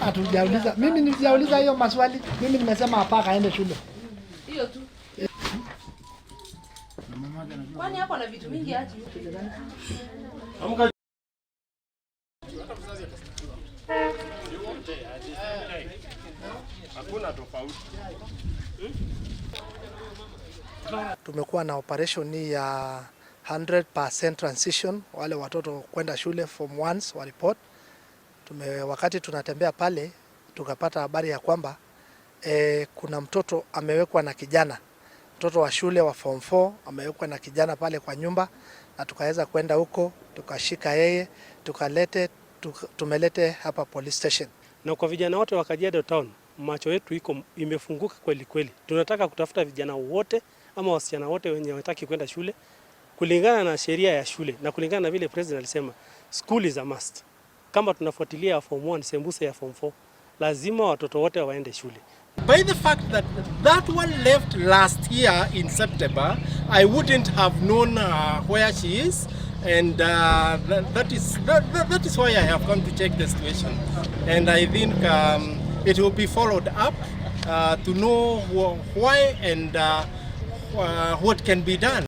Hatujauliza. Mimi nijauliza hiyo maswali. Mimi nimesema hapa aende shule. Hiyo tu. Kwani hapo na vitu mingi aje? Hakuna tofauti. Tumekuwa na operation hii ya 100% transition, wale watoto kwenda shule form 1 wa report. Wakati tunatembea pale tukapata habari ya kwamba kuna mtoto amewekwa na kijana, mtoto wa shule wa form 4 amewekwa na kijana pale kwa nyumba, na tukaweza kwenda huko tukashika yeye tumelete hapa police station. Na kwa vijana wote wa Kajiado Town, macho yetu imefunguka kweli kweli. Tunataka kutafuta vijana wote ama wasichana wote wenye wanataka kwenda shule kulingana na sheria ya shule na kulingana na vile president alisema school is a must. Kama tunafuatilia form 1 sembuse ya form 4, lazima watoto wote waende shule. By the fact that one left last year in September, I wouldn't have known where she is, and that is why I have come to check the situation, and I think it will be followed up to know why and what can be done.